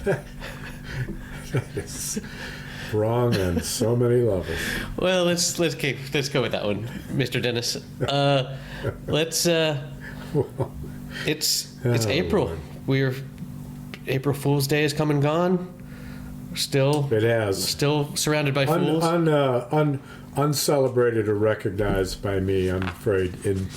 That is wrong on so many levels. Well, let's go with that one, Mr. Dennis. It's April. Lord. April Fool's Day has come and gone. It has. Still surrounded by fools. Uncelebrated or recognized by me, I'm afraid, and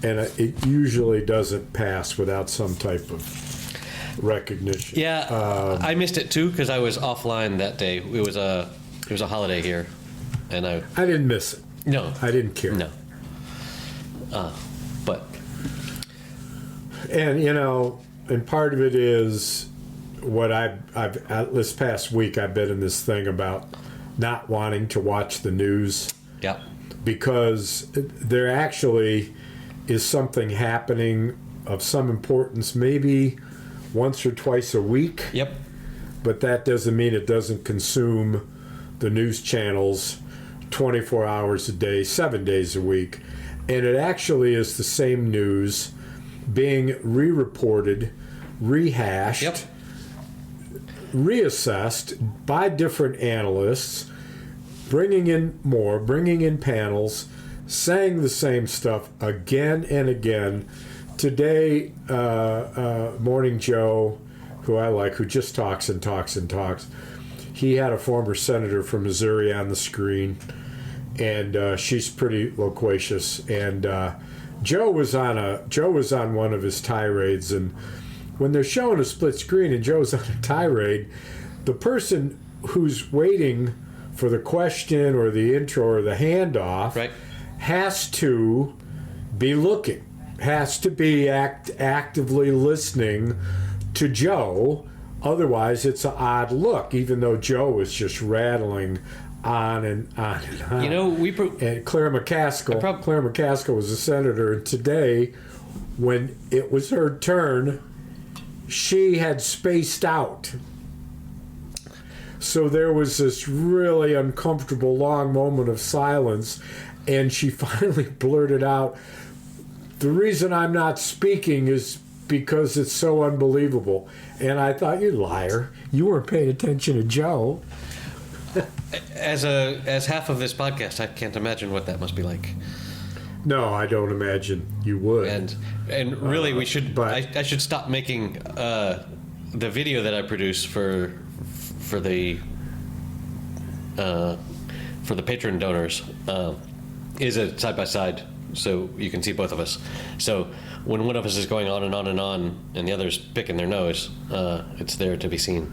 it usually doesn't pass without some type of recognition. Yeah, I missed it too because I was offline that day. It was a holiday here, and I didn't miss it. No, I didn't care. No, but and and part of it is what I've this past week I've been in this thing about not wanting to watch the news. Yeah. Because there actually is something happening of some importance, maybe once or twice a week. Yep. But that doesn't mean it doesn't consume the news channels 24 hours a day, 7 days a week. And it actually is the same news being re-reported, rehashed, yep, reassessed by different analysts, bringing in panels, saying the same stuff again and again. Today, Morning Joe, who I like, who just talks and talks and talks, he had a former senator from Missouri on the screen, and she's pretty loquacious. And Joe was on one of his tirades, and when they're showing a split screen and Joe's on a tirade, the person who's waiting for the question or the intro or the handoff right, has to be looking, has to be actively listening to Joe. Otherwise, it's an odd look, even though Joe is just rattling on and on and on. And Claire McCaskill was a senator, and today, when it was her turn, she had spaced out. So there was this really uncomfortable long moment of silence, and she finally blurted out, "The reason I'm not speaking is because it's so unbelievable." And I thought, you liar. You weren't paying attention to Joe. As half of this podcast, I can't imagine what that must be like. No, I don't imagine you would. And really, we should. I should stop making the video that I produce for the patron donors is a side by side, so you can see both of us. So when one of us is going on and on and on, and the other's picking their nose, it's there to be seen.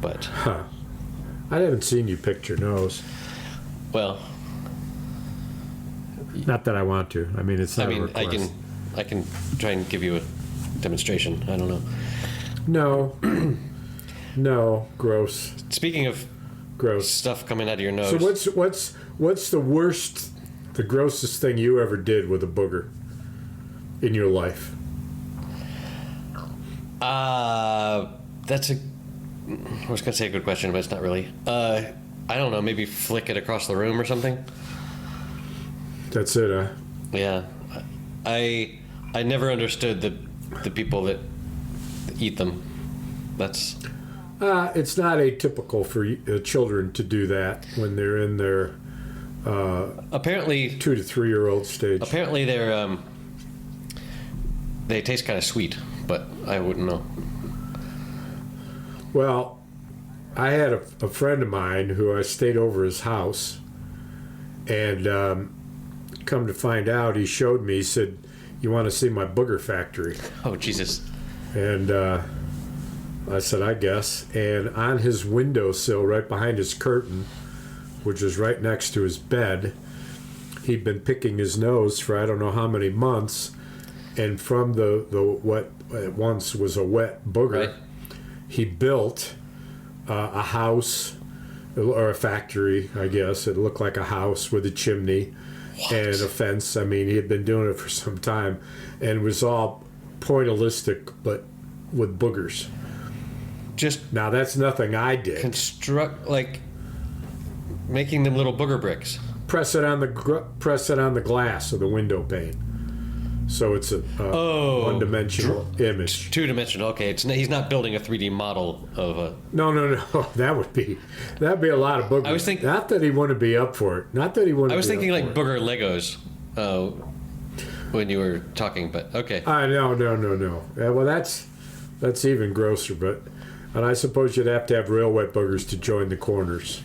But I haven't seen you pick your nose. Well. Not that I want to. I mean, it's not a request. I can try and give you a demonstration. I don't know. No, gross. Speaking of gross stuff coming out of your nose. So what's the grossest thing you ever did with a booger in your life? That's I was gonna say a good question, but it's not really. I don't know. Maybe flick it across the room or something. That's it, huh? Yeah, I never understood the people that eat them. That's it's not atypical for children to do that when they're in their apparently 2 to 3 year old stage. Apparently they taste kind of sweet, but I wouldn't know. Well, I had a friend of mine who I stayed over his house, and come to find out, he showed me, he said, "You want to see my booger factory?" Oh, Jesus. And I said, "I guess." And on his windowsill, right behind his curtain, which is right next to his bed, he'd been picking his nose for I don't know how many months, and from the what at once was a wet booger, right, he built a house, or a factory, I guess. It looked like a house with a chimney. What? And a fence. I mean, he had been doing it for some time, and it was all pointillistic, but with boogers. Just now, that's nothing I did. Like making them little booger bricks. Press it on the glass of the window pane. So it's a one-dimensional image. Two-dimensional. Okay, he's not building a 3D model of a. No. That'd be a lot of boogers. I was thinking. Not that he wouldn't be up for it. Not that he wouldn't. I was be thinking up like for booger Legos. When you were talking, but okay. No. Yeah, well, that's even grosser. And I suppose you'd have to have real wet boogers to join the corners.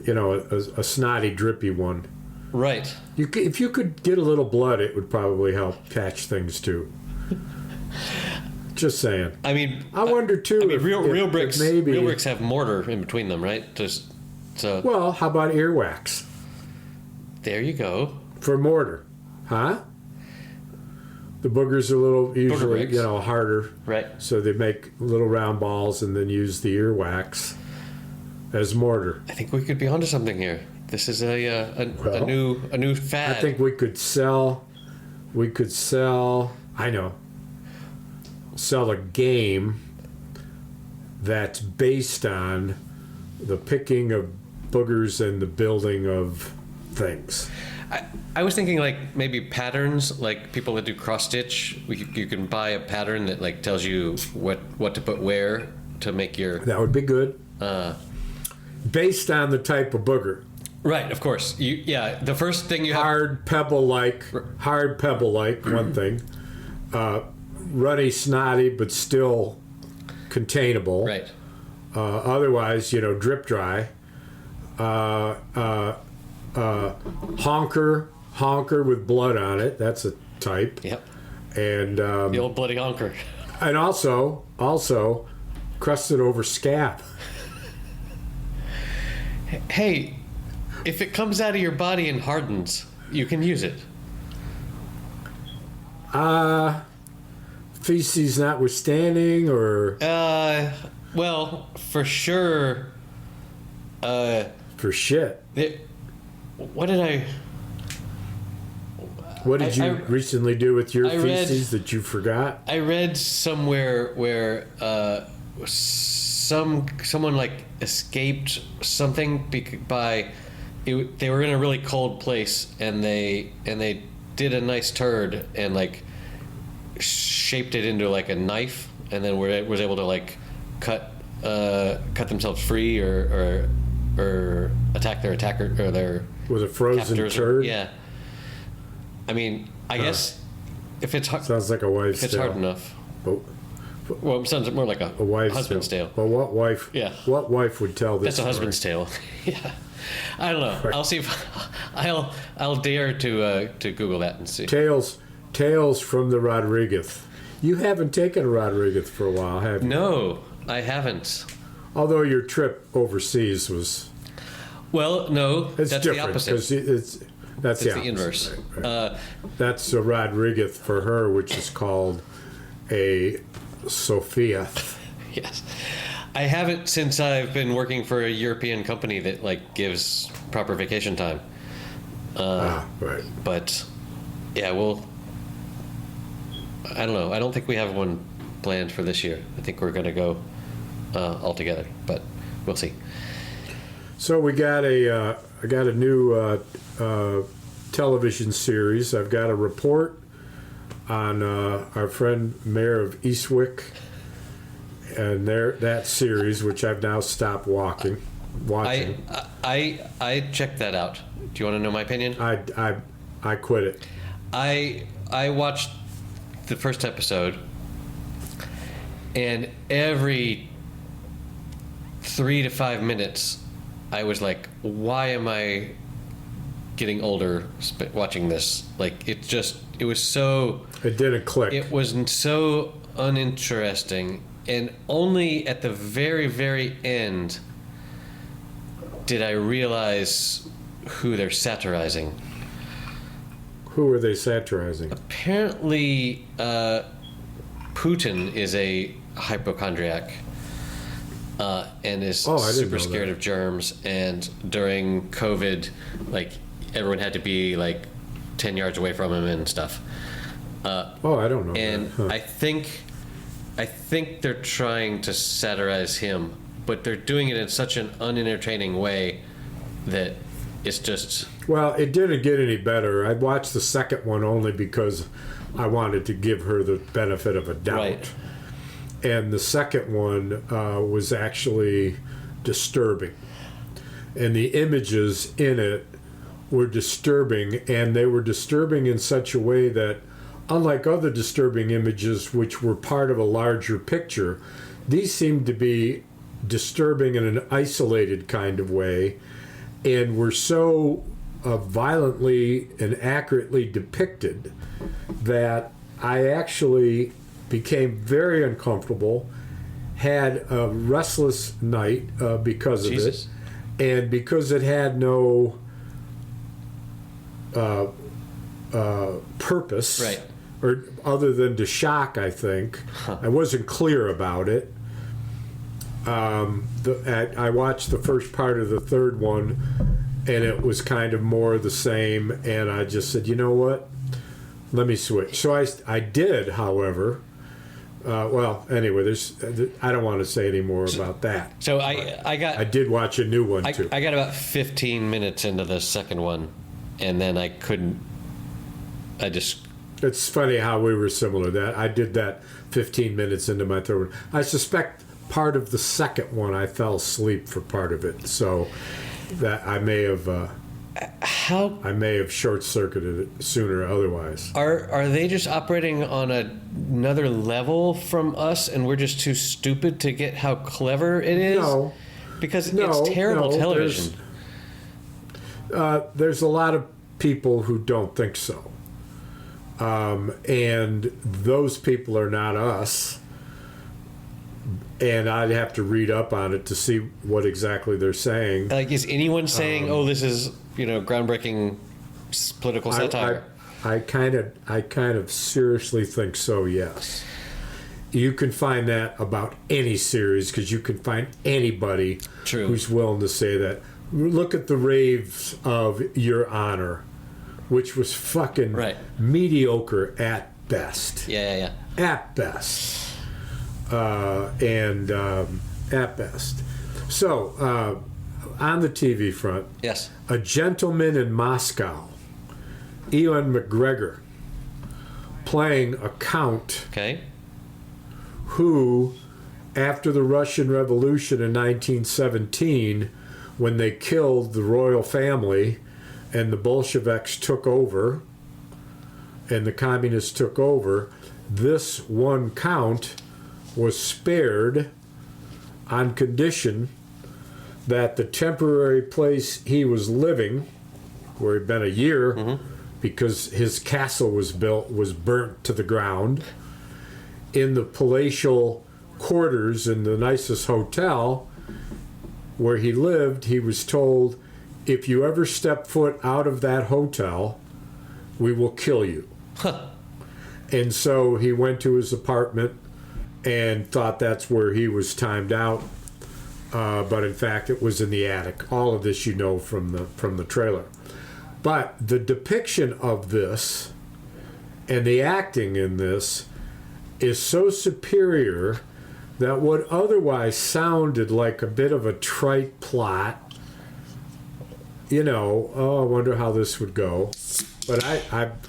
You know, a snotty, drippy one. Right. If you could get a little blood, it would probably help catch things too. Just saying. I mean, I wonder too. Real bricks. Maybe real bricks have mortar in between them, right? So. Well, how about earwax? There you go. For mortar, huh? The boogers are usually harder, right? So they make little round balls and then use the earwax as mortar. I think we could be onto something here. This is a new fad. I think we could sell. I know. Sell a game that's based on the picking of boogers and the building of things. I was thinking like maybe patterns, like people that do cross stitch. You can buy a pattern that like tells you what to put where to make your. That would be good. Based on the type of booger. Right, of course. The first thing you have hard pebble like one thing, runny, snotty, but still containable. Right. Otherwise, drip dry. Honker with blood on it. That's a type. Yep. And the old bloody honker. And also crusted over scab. Hey, if it comes out of your body and hardens, you can use it. Feces notwithstanding, or well, for sure. For shit. What did you recently do with your feces that you forgot? I read somewhere where someone like escaped something by they were in a really cold place and they did a nice turd and like shaped it into like a knife and then was able to like cut themselves free or attack their attacker or their with a frozen turd. Yeah. I mean, I guess if it's hard, sounds like a wife's if it's tale. hard enough. Well, it sounds more like a wife's husband's tale. Well, what wife? Yeah. What wife would tell this? That's a husband's tale. Yeah. I don't know. Right. I'll see if I'll dare to Google that and see. Tales from the Rodriguez. You haven't taken a Rodriguez for a while, have you? No, I haven't. Although your trip overseas was. Well, no, it's that's different, the opposite. That's the inverse. Right. That's a Rodriguez for her, which is called a Sophia. Yes. I haven't since I've been working for a European company that like gives proper vacation time. Right. But yeah, I don't know. I don't think we have one planned for this year. I think we're going to go all together, but we'll see. So we got I got a new television series. I've got a report on our friend Mayor of Eastwick and that series, which I've now stopped watching. I checked that out. Do you want to know my opinion? I quit it. I watched the first episode, and every 3 to 5 minutes, I was like, why am I getting older watching this? Like, it was so... It didn't click. It was so uninteresting, and only at the very, very end did I realize who they're satirizing. Who are they satirizing? Apparently, Putin is a hypochondriac. And is super scared of germs. And during COVID, like everyone had to be like 10 yards away from him and stuff. I don't know. And I think they're trying to satirize him, but they're doing it in such an unentertaining way that it's just. Well, it didn't get any better. I watched the second one only because I wanted to give her the benefit of a doubt. Right. And the second one was actually disturbing. And the images in it were disturbing, and they were disturbing in such a way that, unlike other disturbing images which were part of a larger picture, these seemed to be disturbing in an isolated kind of way, and were so violently and accurately depicted that I actually became very uncomfortable, had a restless night because of Jesus. it, and because it had no purpose, Right. or other than to shock, I think. I wasn't clear about it. I watched the first part of the third one, and it was kind of more the same, and I just said, you know what? Let me switch. So I did, however. Well, anyway, I don't want to say any more about that. So I did watch a new one, too. I got about 15 minutes into the second one, and then I couldn't. It's funny how we were similar. That I did that 15 minutes into my third one. I suspect part of the second one I fell asleep for part of it, so that I may have short-circuited it sooner otherwise. Are they just operating on another level from us, and we're just too stupid to get how clever it is? No, because it's terrible television. There's a lot of people who don't think so. And those people are not us. And I'd have to read up on it to see what exactly they're saying. Like, is anyone saying, "Oh, this is groundbreaking political satire"? I kind of seriously think so. Yes. You can find that about any series, because you can find anybody True. who's willing to say that. Look at the raves of Your Honor, which was fucking mediocre at best. Yeah. At best. At best. So, on the TV front, Yes. A Gentleman in Moscow, Ewan McGregor, playing a count Okay. who, after the Russian Revolution in 1917, when they killed the royal family and the Bolsheviks took over and the communists took over, this one count was spared on condition that the temporary place he was living, where he'd been a year, because his castle was built, was burnt to the ground. In the palatial quarters in the nicest hotel where he lived, he was told, if you ever step foot out of that hotel, we will kill you. And so he went to his apartment and thought that's where he was timed out. But in fact, it was in the attic. All of this you know from the trailer. But the depiction of this and the acting in this is so superior that what otherwise sounded like a bit of a trite plot, I wonder how this would go. But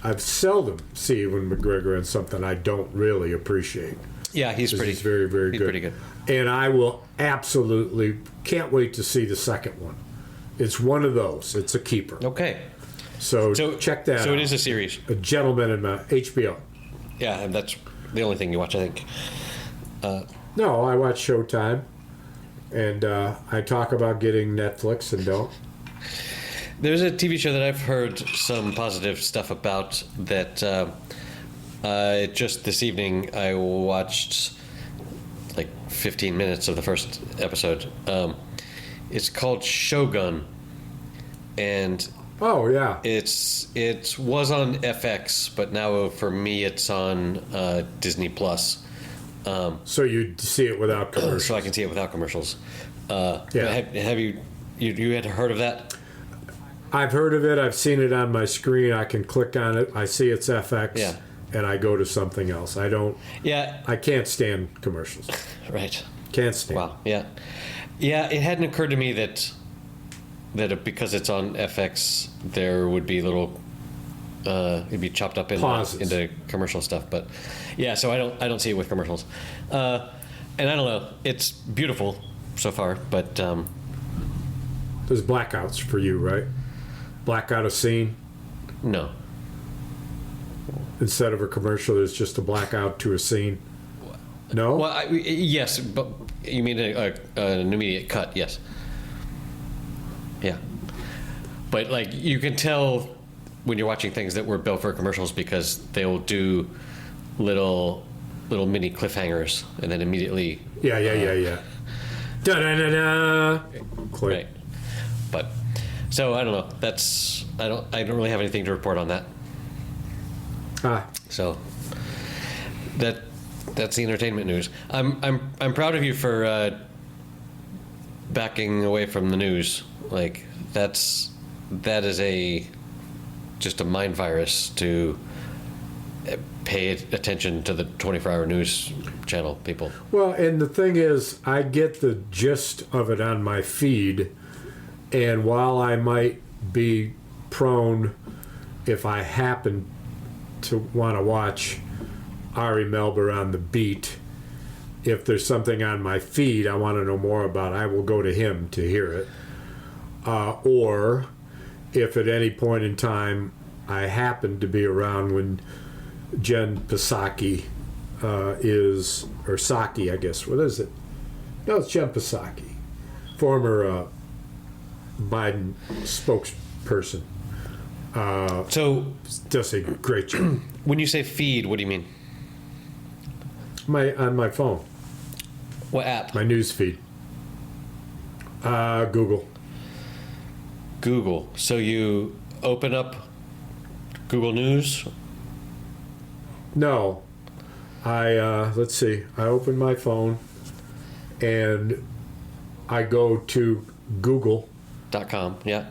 I've seldom seen Ewan McGregor in something I don't really appreciate. Yeah, he's very, very good. He's pretty good. And I will absolutely can't wait to see the second one. It's one of those. It's a keeper. Okay. So check that out. So it is a series. A Gentleman in HBO. Yeah, and that's the only thing you watch, I think. No, I watch Showtime. And I talk about getting Netflix and don't. There's a TV show that I've heard some positive stuff about that just this evening I watched like 15 minutes of the first episode. It's called Shōgun. And oh, yeah. it was on FX, but now for me it's on Disney Plus. So you see it without commercials. So I can see it without commercials. Yeah. Have you had heard of that? I've heard of it. I've seen it on my screen. I can click on it. I see it's FX. Yeah. And I go to something else. I don't. Yeah. I can't stand commercials. Right. Can't stand. Wow. Yeah. Yeah. It hadn't occurred to me that because it's on FX, there would be little it'd be chopped up into commercial stuff. But yeah, so I don't see it with commercials. And I don't know, it's beautiful so far, but there's blackouts for you, right? Blackout a scene. No. Instead of a commercial, there's just a blackout to a scene. No? Well, yes, but you mean an immediate cut, yes. Yeah. But, like, you can tell when you're watching things that were built for commercials because they'll do little mini cliffhangers and then immediately... Yeah. Da-da-da-da! Click. Right. But, so, I don't know. I don't really have anything to report on that. So that's the entertainment news. I'm proud of you for backing away from the news. Like that is just a mind virus to pay attention to the 24-hour news channel people. Well, and the thing is, I get the gist of it on my feed, and while I might be prone, if I happen to want to watch Ari Melber on the beat, if there's something on my feed I want to know more about, I will go to him to hear it. Or if at any point in time I happen to be around when Jen Psaki or Psaki, I guess. What is it? No, it's Jen Psaki, former Biden spokesperson. So does a great job. When you say feed, what do you mean? On my phone. What app? My news feed. Google. Google. So you open up Google News? No. Let's see. I open my phone and I go to Google.com. Yeah.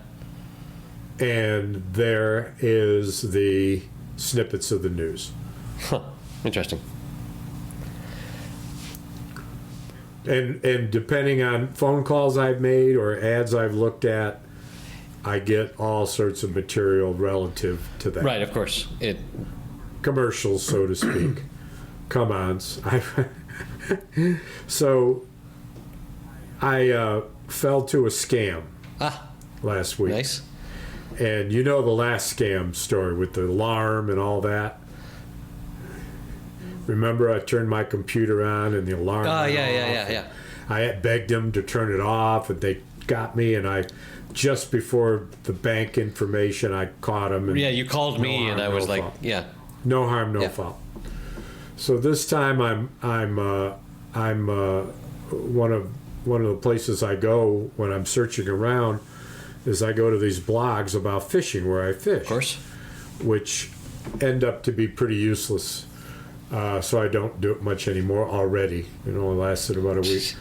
And there is the snippets of the news. Huh. Interesting. And depending on phone calls I've made or ads I've looked at, I get all sorts of material relative to that. Right, of course. Commercials, so to speak. Come-ons. So I fell to a scam last week. Nice. And you know the last scam story with the alarm and all that. Remember, I turned my computer on and the alarm went off. Yeah. I had begged them to turn it off, and they got me. And just before the bank information, I caught them. And yeah, you called me, and I was like, foul. yeah, no harm, no foul. So this time, I'm one of the places I go when I'm searching around is I go to these blogs about fishing where I fish. Of course. Which end up to be pretty useless. So I don't do it much anymore already. It only lasted about a week.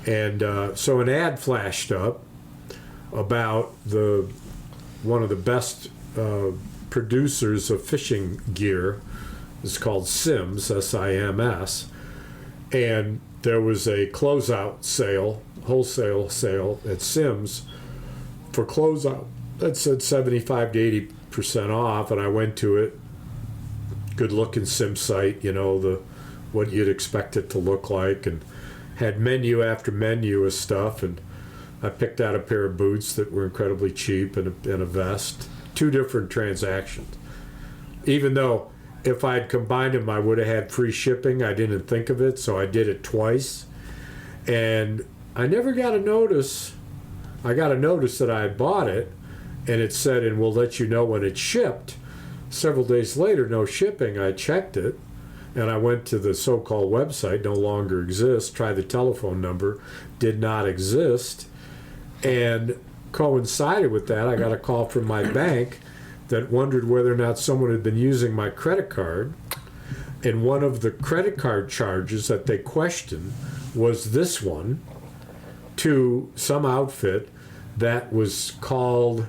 And so an ad flashed up about one of the best producers of fishing gear. It's called Sims, S-I-M-S. And there was a closeout sale, wholesale sale at Sims for closeout that said 75 to 80% off, and I went to it. Good looking Sim site, what you'd expect it to look like, and had menu after menu of stuff. And I picked out a pair of boots that were incredibly cheap and a vest. 2 different transactions. Even though if I'd combined them, I would have had free shipping. I didn't think of it, so I did it twice. And I never got a notice. I got a notice that I had bought it, and it said, and we'll let you know when it's shipped. Several days later, no shipping. I checked it, and I went to the so-called website, no longer exists. Tried the telephone number, did not exist. And coincided with that, I got a call from my bank that wondered whether or not someone had been using my credit card. And one of the credit card charges that they questioned was this one to some outfit that was called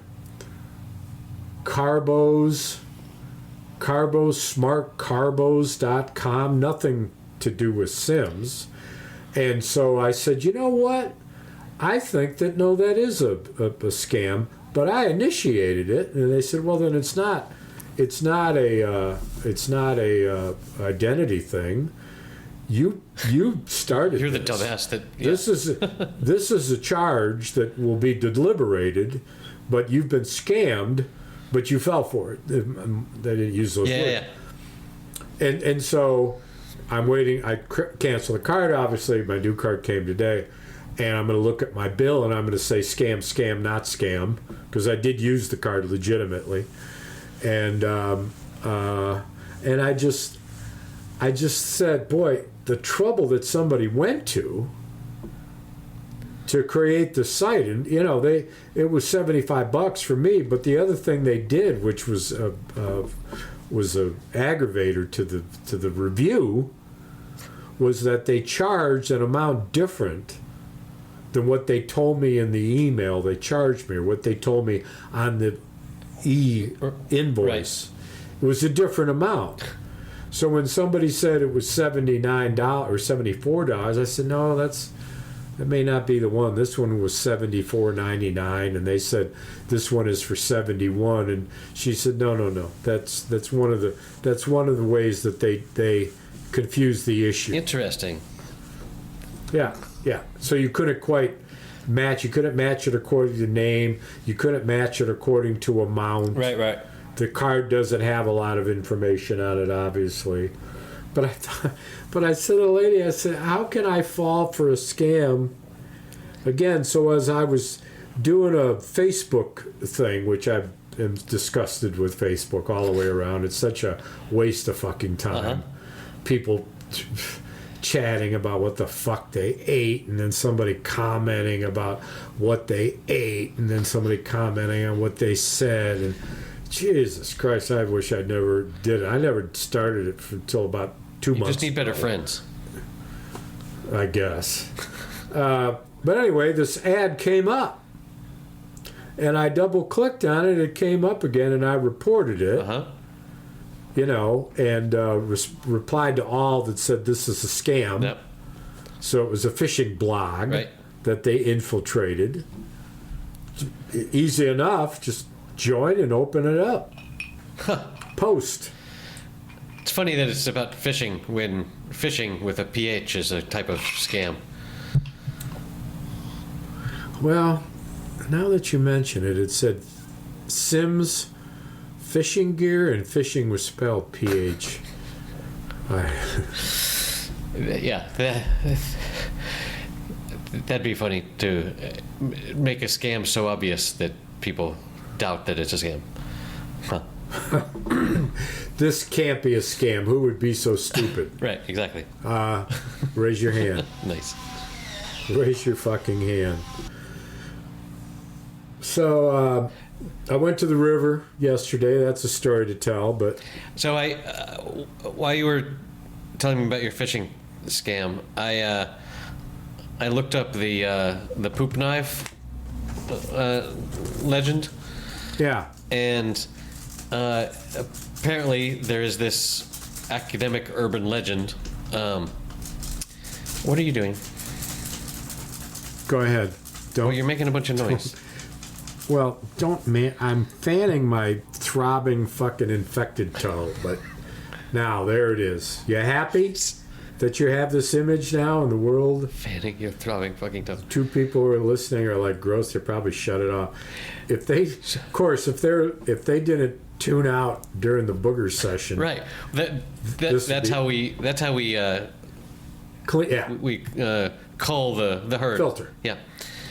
smartcarbos.com, nothing to do with Sims. And so I said, you know what? I think that, that is a scam, but I initiated it. And they said, well, then it's not a identity thing. You started. You're the this. dumbass that. Yeah. This is a charge that will be deliberated, but you've been scammed, but you fell for it. They didn't use those words. Yeah. And so I'm waiting. I canceled the card. Obviously, my new card came today, and I'm going to look at my bill and I'm going to say scam, not scam, because I did use the card legitimately, and I just said, boy, the trouble that somebody went to create the site, and it was $75 for me, but the other thing they did, which was a aggravator to the review, was that they charged an amount different than what they told me in the email they charged me, or what they told me on the invoice. Right. It was a different amount. So when somebody said it was $79 or $74, I said, no, that may not be the one. This one was $74.99, and they said this one is for $71. And she said, no. That's one of the ways that they confuse the issue. Interesting. Yeah. So you couldn't quite match. You couldn't match it according to name. You couldn't match it according to amount. Right. The card doesn't have a lot of information on it, obviously. But I said to the lady, I said, how can I fall for a scam? Again, so as I was doing a Facebook thing, which I am disgusted with Facebook all the way around. It's such a waste of fucking time. Uh-huh. People chatting about what the fuck they ate, and then somebody commenting about what they ate, and then somebody commenting on what they said, and Jesus Christ, I wish I never did it. I never started it until about 2 months. You just need better friends. I guess. But anyway, this ad came up. And I double-clicked on it. It came up again, and I reported it. Uh-huh. And replied to all that said this is a scam. Yep. So it was a phishing blog that they infiltrated. Easy enough, just join and open it up. Post. It's funny that it's about fishing when fishing with a PH is a type of scam. Well, now that you mention it, it said Sims fishing gear, and fishing was spelled PH. Yeah, that'd be funny to make a scam so obvious that people doubt that it's a scam. Huh. This can't be a scam. Who would be so stupid? Right, exactly. Raise your hand. Nice. Raise your fucking hand. So I went to the river yesterday. That's a story to tell, but... So while you were telling me about your fishing scam, I looked up the poop knife legend. Yeah. And apparently there is this academic urban legend. What are you doing? Go ahead. Don't. Well, you're making a bunch of noise. Well, don't, man. I'm fanning my throbbing fucking infected toe, but now there it is. You happy that you have this image now in the world? Fanning your throbbing fucking toe. Two people who are listening are like, gross. They probably shut it off. If they, of course, if they didn't tune out during the booger session, right? That's how we clean. Yeah, we cull the herd. Filter. Yeah,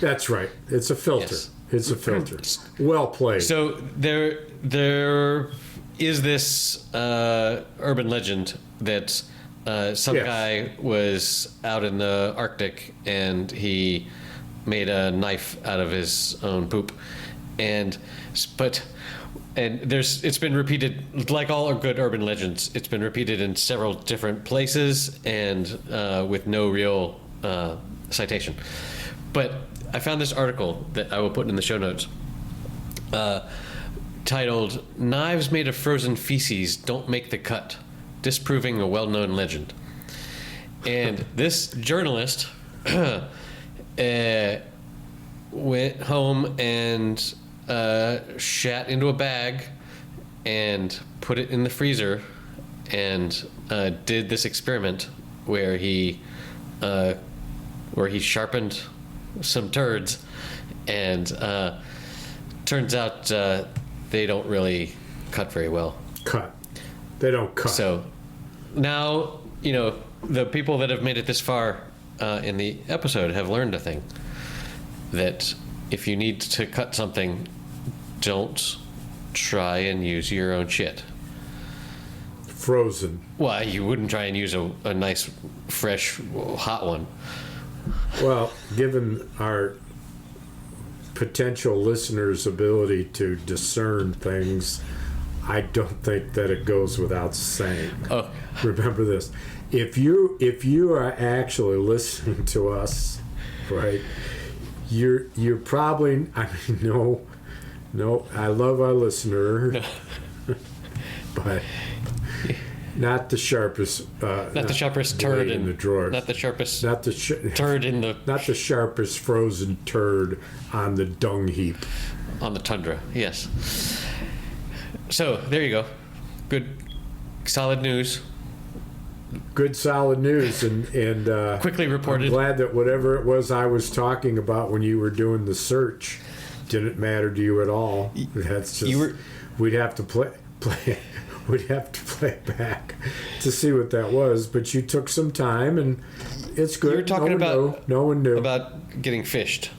that's right. It's a filter. Yes. It's a filter. Well played. So there is this urban legend that some guy was out in the Arctic and he made a knife out of his own poop, and it's been repeated, like all good urban legends. It's been repeated in several different places and with no real citation. But I found this article that I will put in the show notes, titled "Knives Made of Frozen Feces Don't Make the Cut," disproving a well-known legend. And this journalist went home and shat into a bag and put it in the freezer and did this experiment where he sharpened some turds, and turns out they don't really cut very well. They don't cut. So now, the people that have made it this far in the episode have learned a thing. That if you need to cut something, don't try and use your own shit. Frozen. Well, you wouldn't try and use a nice, fresh, hot one. Well, given our potential listeners' ability to discern things, I don't think that it goes without saying. Oh. Remember this. If you are actually listening to us, right, you're probably, no, I love our listener, but not the sharpest not the sharpest turd in the drawer. Not the sharpest turd in the not the sharpest frozen turd on the dung heap. On the tundra, yes. So there you go. Good, solid news. Good solid news, and Quickly reported. I'm glad that whatever it was I was talking about when you were doing the search didn't matter to you at all. That's just we'd have to play. We'd have to play it back to see what that was. But you took some time, and it's good. You were talking no one knew about getting fished.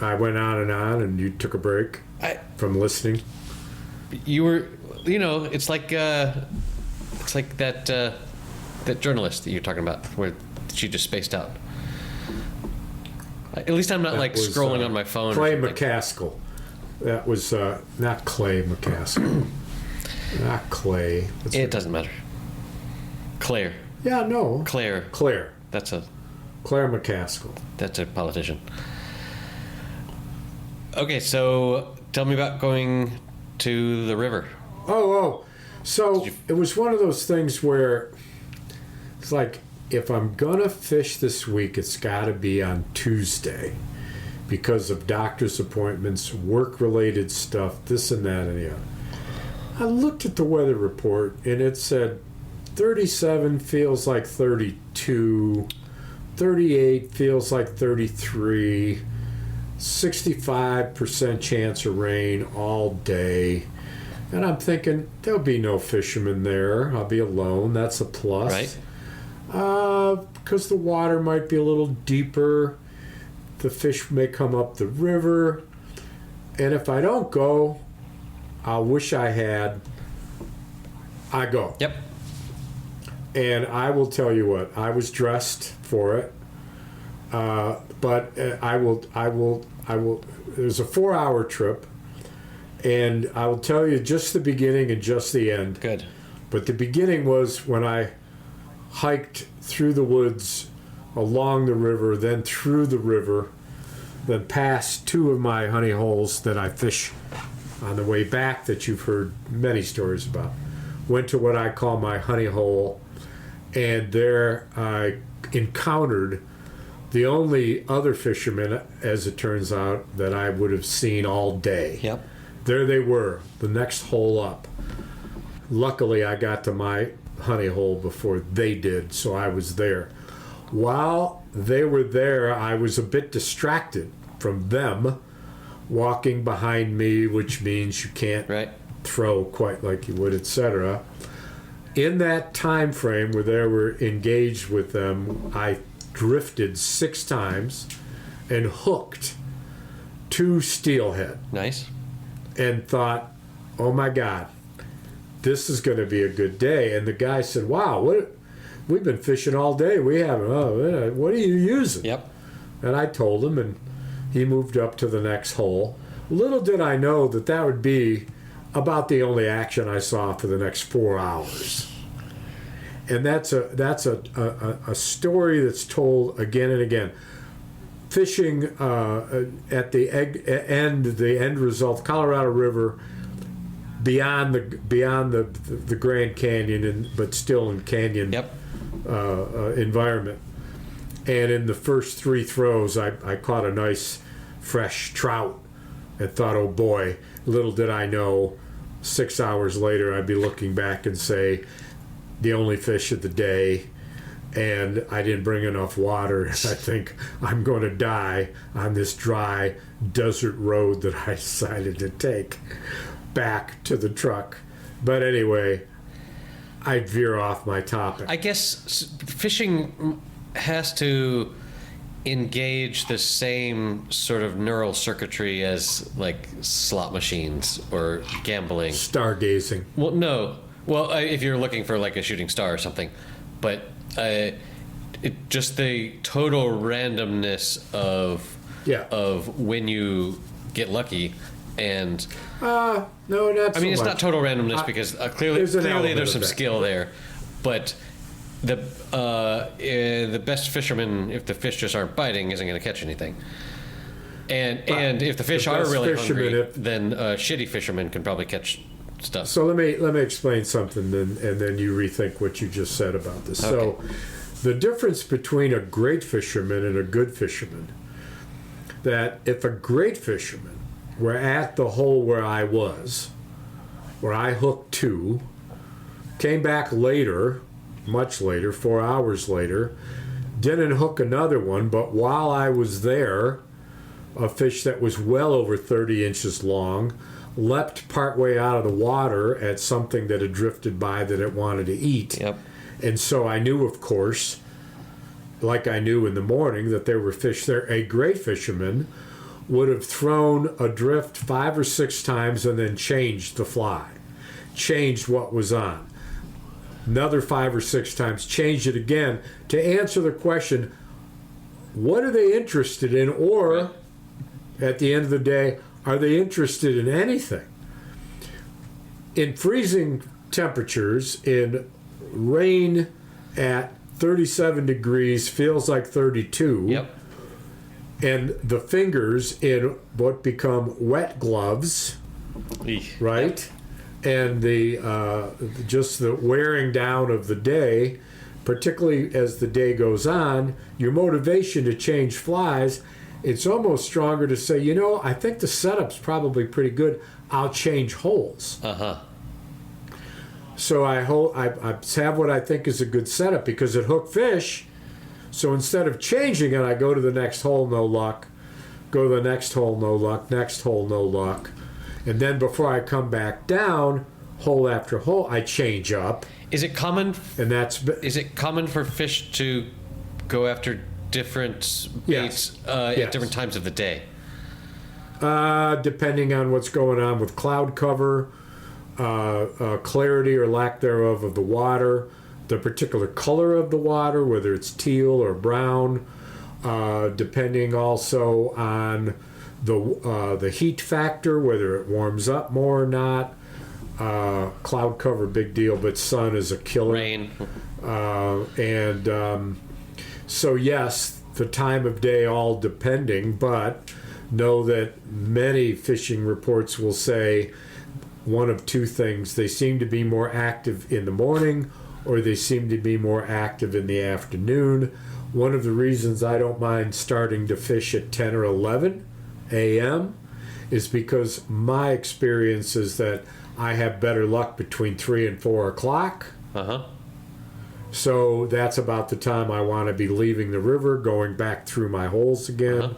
I went on, and you took a break from listening. You were, it's like that journalist that you're talking about, where she just spaced out. At least I'm not That was, scrolling on my phone. Clay McCaskill. That was not Clay McCaskill. Not Clay. It doesn't matter. Claire. Yeah, no. Claire. Claire McCaskill. That's a politician. Okay, so tell me about going to the river. So it was one of those things where it's like, if I'm gonna fish this week, it's gotta be on Tuesday because of doctor's appointments, work-related stuff, this and that and the other. I looked at the weather report, and it said 37 feels like 32, 38 feels like 33, 65% chance of rain all day. And I'm thinking, there'll be no fishermen there. I'll be alone. That's a plus. Right. Because the water might be a little deeper. The fish may come up the river. And if I don't go, I'll wish I had. I go. Yep. And I will tell you what, I was dressed for it. But I will, it was a 4-hour trip. And I will tell you just the beginning and just the end. Good. But the beginning was when I hiked through the woods, along the river, then through the river, then past 2 of my honey holes that I fish on the way back that you've heard many stories about. Went to what I call my honey hole, and there I encountered the only other fishermen, as it turns out, that I would have seen all day. Yep. There they were, the next hole up. Luckily, I got to my honey hole before they did, so I was there. While they were there, I was a bit distracted from them walking behind me, which means you can't throw quite like you would, etc. In that time frame where they were engaged with them, I drifted 6 times and hooked 2 steelhead. Nice. And thought, oh my God, this is going to be a good day. And the guy said, wow, we've been fishing all day. We haven't. What are you using? Yep. And I told him, and he moved up to the next hole. Little did I know that would be about the only action I saw for the next 4 hours. And that's a story that's told again and again. Fishing at the end result, Colorado River, beyond the Grand Canyon, but still in canyon environment. And in the first 3 throws, I caught a nice fresh trout and thought, oh boy, little did I know, 6 hours later I'd be looking back and say, the only fish of the day, and I didn't bring enough water, and I think I'm going to die on this dry desert road that I decided to take back to the truck. But anyway, I'd veer off my topic. I guess fishing has to engage the same sort of neural circuitry as like slot machines or gambling. Stargazing. Well, no. Well, if you're looking for like a shooting star or something, but just the total randomness of when you get lucky, and no, not. I mean, so it's much. not total randomness because clearly there's some skill there, but the best fisherman, if the fish just aren't biting, isn't going to catch anything. And if the fish are really hungry, then shitty fishermen can probably catch stuff. So let me explain something, and then you rethink what you just said about this. Okay. So the difference between a great fisherman and a good fisherman, that if a great fisherman were at the hole where I was, where I hooked two, came back later, much later, 4 hours later, didn't hook another one, but while I was there, a fish that was well over 30 inches long leapt partway out of the water at something that had drifted by that it wanted to eat. Yep. And so I knew, of course, like I knew in the morning, that there were fish there. A great fisherman would have thrown adrift 5 or 6 times and then changed the fly, changed what was on. Another 5 or 6 times, changed it again to answer the question, what are they interested in? Or, at the end of the day, are they interested in anything? In freezing temperatures, in rain at 37 degrees, feels like 32. Yep. And the fingers in what become wet gloves, right? And the just the wearing down of the day, particularly as the day goes on, your motivation to change flies, it's almost stronger to say, I think the setup's probably pretty good. I'll change holes. Uh-huh. So I have what I think is a good setup because it hooked fish. So instead of changing it, I go to the next hole, no luck. Go to the next hole, no luck. Next hole, no luck. And then before I come back down, hole after hole, I change up. Is it common for fish to go after different baits at different times of the day? Depending on what's going on with cloud cover, clarity or lack thereof of the water, the particular color of the water, whether it's teal or brown, depending also on the heat factor, whether it warms up more or not. Cloud cover, big deal, but sun is a killer. Rain. So yes, the time of day all depending, but know that many fishing reports will say one of two things. They seem to be more active in the morning or they seem to be more active in the afternoon. One of the reasons I don't mind starting to fish at 10 or 11 a.m. is because my experience is that I have better luck between 3 and 4 o'clock. Uh-huh. So that's about the time I want to be leaving the river, going back through my holes again. Uh-huh.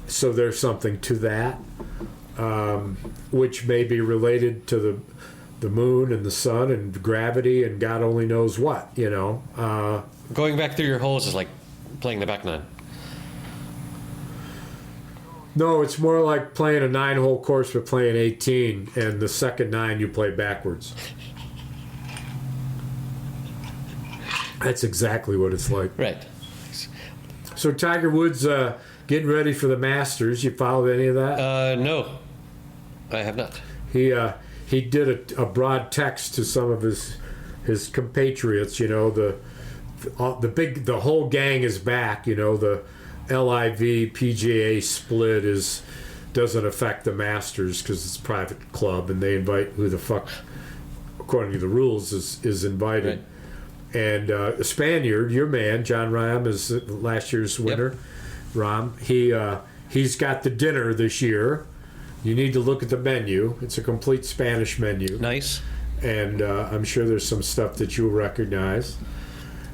So there's something to that, which may be related to the moon and the sun and gravity and God only knows what, Going back through your holes is like playing the back nine. No, it's more like playing a 9-hole course but playing 18, and the second 9 you play backwards. That's exactly what it's like. Right. So Tiger Woods getting ready for the Masters. You followed any of that? No, I have not. He did a broad text to some of his compatriots. The whole gang is back. The LIV PGA split doesn't affect the Masters because it's a private club and they invite who the fuck, according to the rules, is invited. Right. And a Spaniard, your man, John Rahm, is last year's winner. Yep. Rahm, he's got the dinner this year. You need to look at the menu. It's a complete Spanish menu. Nice. And I'm sure there's some stuff that you'll recognize.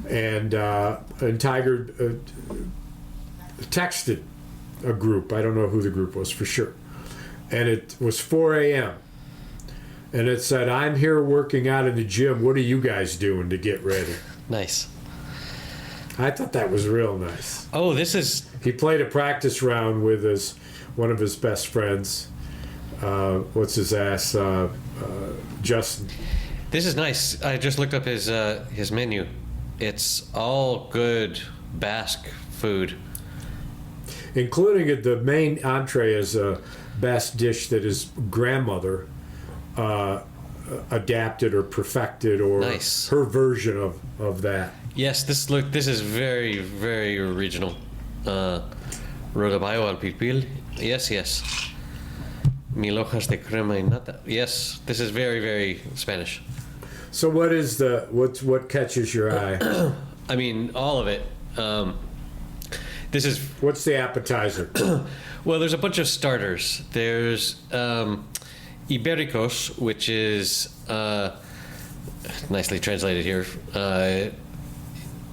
And Tiger texted a group. I don't know who the group was for sure. And it was 4 a.m. And it said, I'm here working out in the gym. What are you guys doing to get ready? Nice. I thought that was real nice. Oh, this is... He played a practice round with one of his best friends. What's his ass? Justin. This is nice. I just looked up his menu. It's all good Basque food. Including the main entree is a Basque dish that his grandmother adapted or perfected, or nice. Her version of that. Yes, this is very, very regional. Rodaballo al pipil. Yes. Mil hojas de crema y nata. Yes, this is very, very Spanish. So what catches your eye? I mean, all of it. This is... What's the appetizer? Well, there's a bunch of starters. There's Ibericos, which is nicely translated here.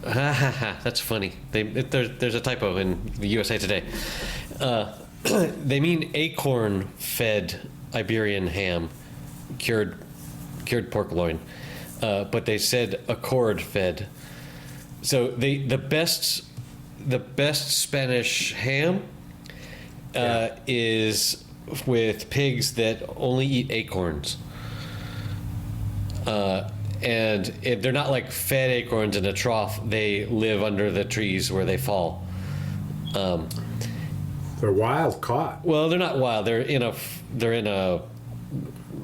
That's funny. There's a typo in the USA Today. They mean acorn-fed Iberian ham, cured pork loin, but they said accord-fed. So the best Spanish ham is with pigs that only eat acorns. And they're not like fed acorns in a trough. They live under the trees where they fall. They're wild caught. Well, they're not wild. They're in a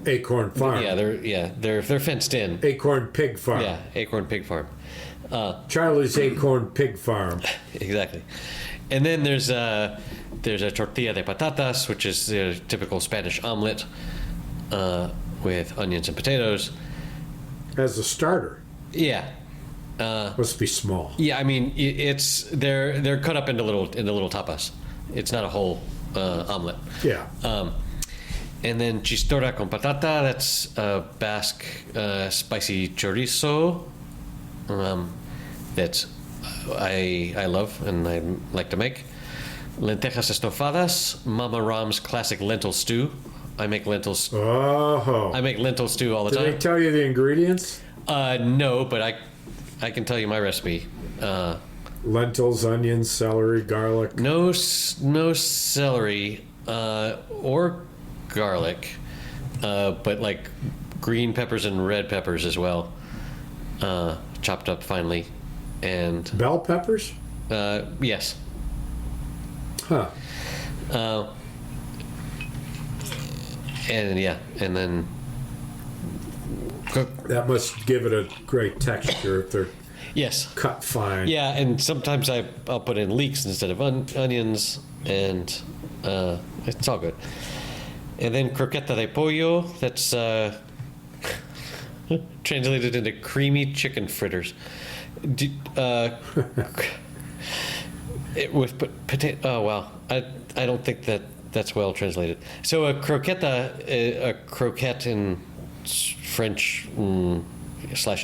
Acorn Farm. They're fenced in. Acorn Pig Farm. Yeah, Acorn Pig Farm. Charlie's Acorn Pig Farm. Exactly. And then there's a tortilla de patatas, which is the typical Spanish omelet with onions and potatoes. As a starter. Yeah. Must be small. Yeah, I mean they're cut up into little tapas. It's not a whole omelet. Yeah. And then chistorra con patata. That's Basque spicy chorizo. That I love and I like to make. Lentejas estofadas. Mama Ram's classic lentil stew. I make lentils. Oh. I make lentil stew all the time. Did they tell you the ingredients? No, but I can tell you my recipe. Lentils, onions, celery, garlic. No celery or garlic, but like green peppers and red peppers as well, chopped up finely, and bell peppers. Yes. Huh. And then cook. That must give it a great texture if they're yes cut fine. Yeah, and sometimes I'll put in leeks instead of onions, and it's all good. And then croqueta de pollo. That's translated into creamy chicken fritters. With potato. Oh wow, I don't think that's well translated. So a croquette in French /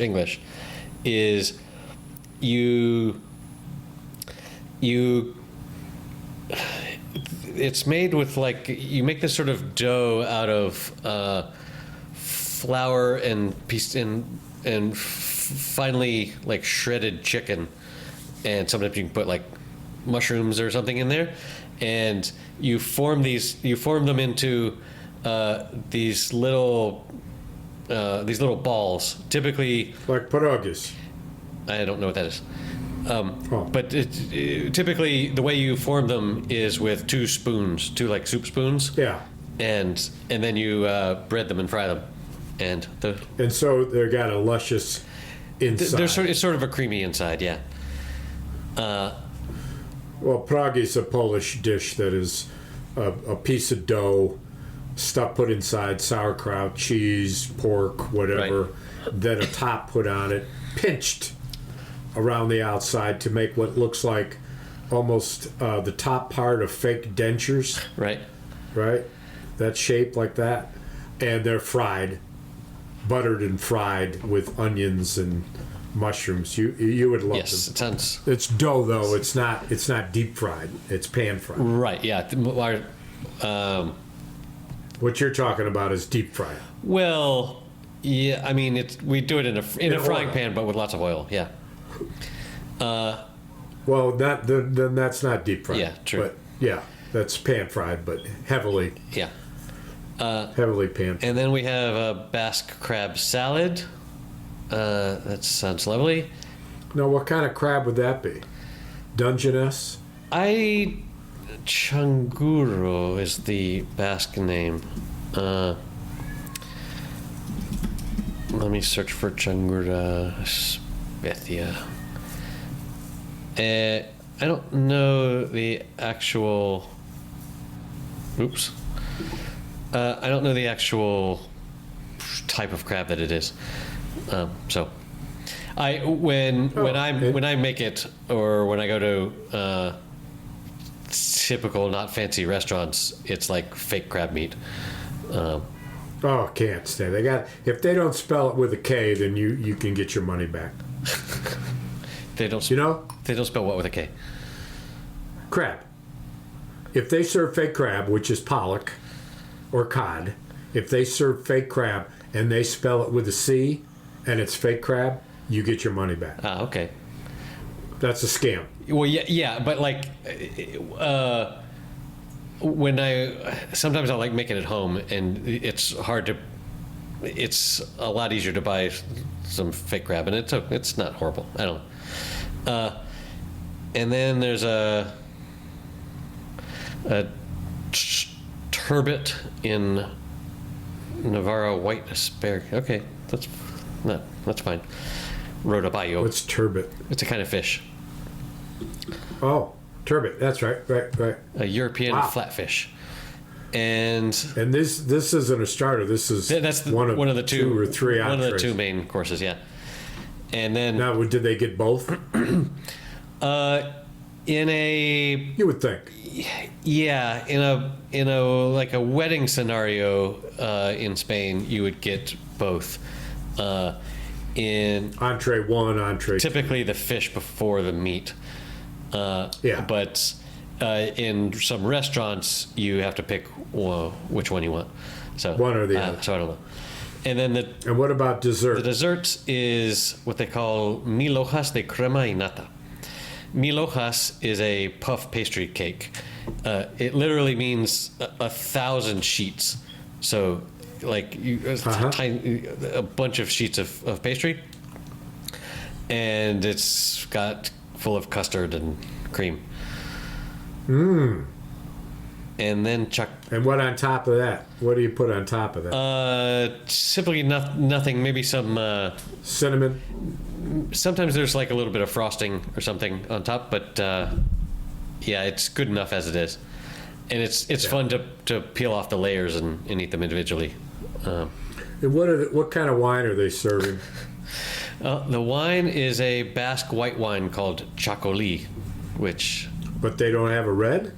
English is you it's made with like you make this sort of dough out of flour and finely like shredded chicken, and sometimes you can put like mushrooms or something in there, and you form them into these little balls, typically like pierogies. I don't know what that is. But typically the way you form them is with two like soup spoons. Yeah. And then you bread them and fry them, and so they got a luscious inside. It's sort of a creamy inside, yeah. Well, pierogi is a Polish dish that is a piece of dough, stuff put inside, sauerkraut, cheese, pork, whatever, right. Then a top put on it, pinched around the outside to make what looks like almost the top part of fake dentures. Right. Right? that shape like that, and they're fried, buttered and fried with onions and mushrooms. You would love Yes, them. it sounds It's dough though. It's not deep fried. It's pan fried. right. Yeah. What you're talking about is deep fried. Well, yeah. I mean, we do it in a frying oil. pan, but with lots of oil. Yeah. Well, then that's not deep fried. Yeah, true. But yeah, that's pan fried, but heavily Yeah. pan fried. And then we have a Basque crab salad. That sounds lovely. Now, what kind of crab would that be? Dungeness? Changuro is the Basque name. Let me search for Changura specia. I don't know the actual. Oops. I don't know the actual type of crab that it is. So, when I make it, or when I go to typical, not fancy restaurants, it's like fake crab meat. Oh, can't stand. If they don't spell it with a K, then you can get your money back. They don't. They don't spell what with a K. Crab. If they serve fake crab, which is pollock or cod, if they serve fake crab and they spell it with a C and it's fake crab, you get your money back. Ah, okay. That's a scam. Well, yeah, but like, sometimes I like making it home, and it's a lot easier to buy some fake crab, and it's not horrible. I don't know. And then there's a turbot in Navarro white asparagus. Okay, that's fine. Rodaballo. What's turbot? It's a kind of fish. Oh, turbot. That's right. A European flatfish. And this isn't a starter. This is one of the two or three entrees. One of the two main courses, yeah. And then now, did they get both? You would think. Yeah, in a like a wedding scenario in Spain, you would get both. In entree one, entree typically the fish before the meat. Yeah. But in some restaurants, you have to pick which one you want. So one or the other. So I don't know. And then and what about dessert? The dessert is what they call mil hojas de crema y nata. Mil hojas is a puff pastry cake. It literally means 1,000 sheets. So, like a bunch of sheets of pastry, and it's got full of custard and cream. And then And what on top of that? What do you put on top of that? Simply nothing. Maybe some cinnamon. Sometimes there's like a little bit of frosting or something on top, but yeah, it's good enough as it is. And it's fun to peel off the layers and eat them individually. And what kind of wine are they serving? The wine is a Basque white wine called Chacoli, which. But they don't have a red.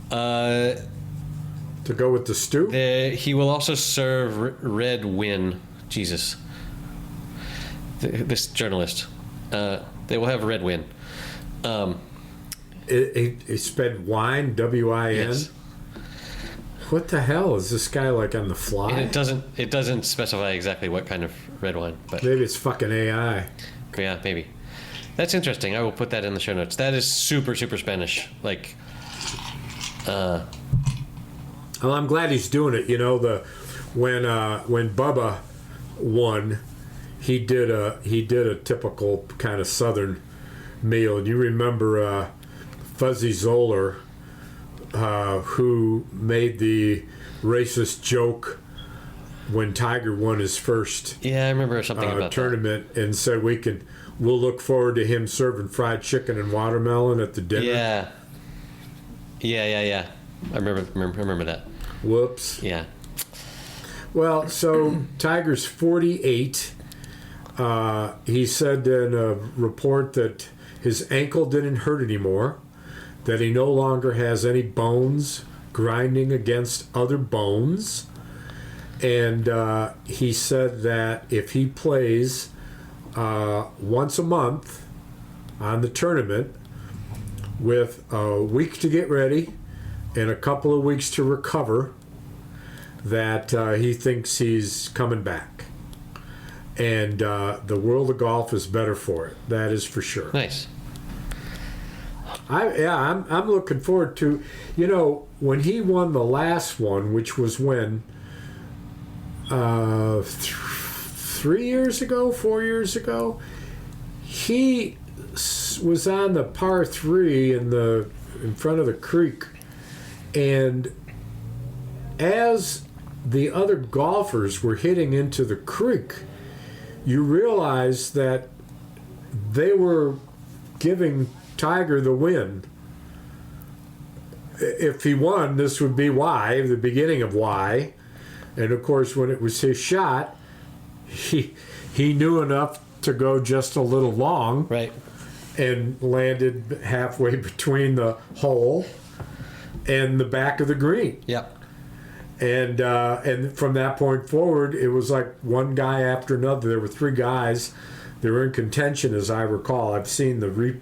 To go with the stew. He will also serve red wine. Jesus. This journalist. They will have red wine. It spelled wine, WIN. Yes. What the hell is this guy like on the fly? And it doesn't specify exactly what kind of red wine, but maybe it's fucking AI. Yeah, maybe. That's interesting. I will put that in the show notes. That is super Spanish. Like. Well, I'm glad he's doing it. You know, when Bubba won, he did a typical kind of Southern meal. And you remember Fuzzy Zoller, who made the racist joke when Tiger won his first I remember something about tournament that. And said we'll look forward to him serving fried chicken and watermelon at the dinner. Yeah. I remember that. Whoops. Yeah. Well, so Tiger's 48. He said in a report that his ankle didn't hurt anymore, that he no longer has any bones, grinding against other bones. And he said that if he plays once a month on the tournament with a week to get ready and a couple of weeks to recover, that he thinks he's coming back. And the world of golf is better for it. That is for sure. Nice. I'm looking forward to, when he won the last one, which was when 3 years ago, 4 years ago, he was on the par 3 in front of the creek, and as the other golfers were hitting into the creek, you realize that they were giving Tiger the win. If he won, this would be why, the beginning of why. And of course, when it was his shot, he knew enough to go just a little long, right, and landed halfway between the hole and the back of the green. Yep. And from that point forward, it was like one guy after another. There were 3 guys. They were in contention, as I recall. I've seen the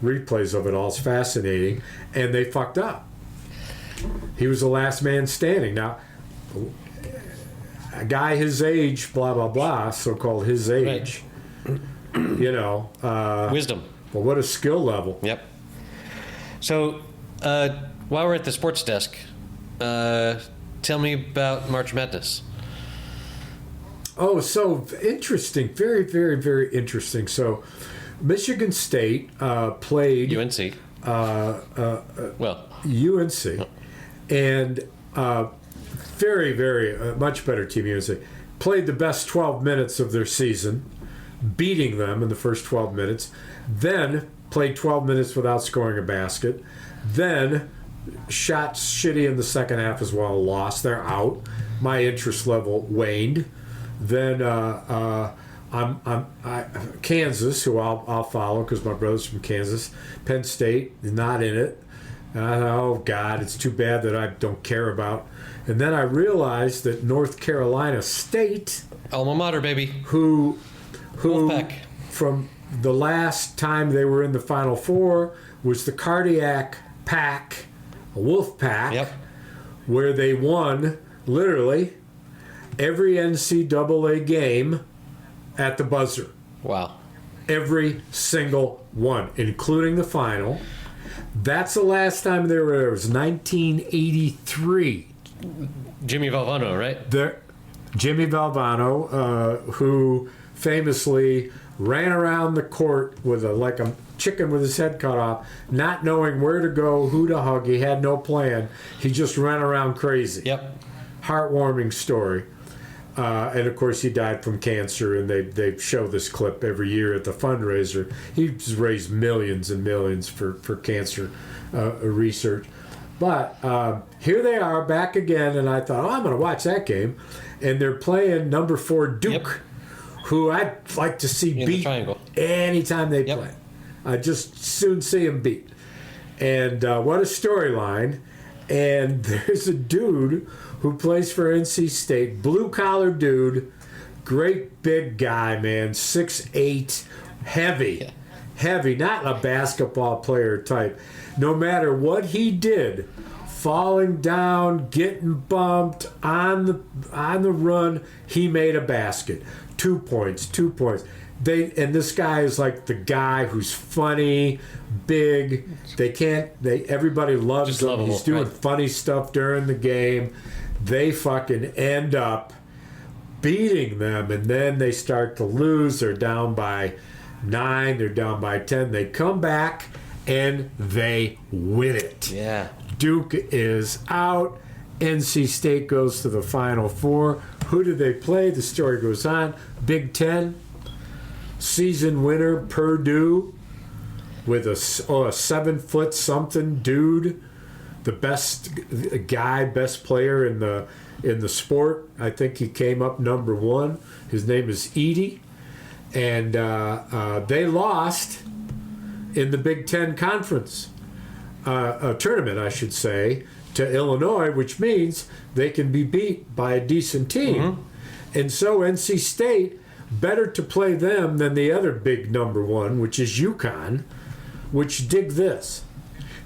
replays of it all. It's fascinating. And they fucked up. He was the last man standing. Now, a guy his age, blah, blah, blah, so-called his age, right. Wisdom. Well, what a skill level. Yep. So, while we're at the sports desk, tell me about March Madness. Oh, so interesting. Very, very, very interesting. So, Michigan State played UNC. UNC, and very, very much better team. UNC played the best 12 minutes of their season, beating them in the first 12 minutes. Then played 12 minutes without scoring a basket. Then shot shitty in the second half as well. Lost. They're out. My interest level waned. Then Kansas, who I'll follow because my brother's from Kansas. Penn State is not in it. And I thought, oh God, it's too bad that I don't care about. And then I realized that North Carolina State, alma mater, baby, who Wolfpack. From the last time they were in the Final Four was the Cardiac Pack, a Wolf Pack, yep, where they won literally every NCAA game at the buzzer. Wow. Every single one, including the final. That's the last time they were there. It was 1983. Jimmy Valvano, right? Jimmy Valvano, who famously ran around the court with like a chicken with his head cut off, not knowing where to go, who to hug. He had no plan. He just ran around crazy. Yep. Heartwarming story. And of course, he died from cancer, and they show this clip every year at the fundraiser. He's raised millions and millions for cancer research. But here they are back again, and I thought, I'm going to watch that game. And they're playing number 4 Duke, yep, who I'd like to see beat anytime they yep, play. I just soon see them beat. And what a storyline. And there's a dude who plays for NC State, blue-collar dude, great big guy, man, 6'8", heavy, heavy, not a basketball player type. No matter what he did, falling down, getting bumped, on the run, he made a basket. 2 points, 2 points. And this guy is like the guy who's funny, big. Everybody loves just him. lovable, He's doing right, funny stuff during the game. They fucking end up beating them, and then they start to lose. They're down by 9. They're down by 10. They come back and they win it. Yeah. Duke is out. NC State goes to the Final Four. Who do they play? The story goes on. Big Ten. Season winner Purdue with a 7-foot something dude, the best guy, best player in the sport. I think he came up number 1. His name is Edey, and they lost in the Big Ten conference tournament, I should say, to Illinois, which means they can be beat by a decent team. And so NC State, better to play them than the other big number one, which is UConn, which, dig this,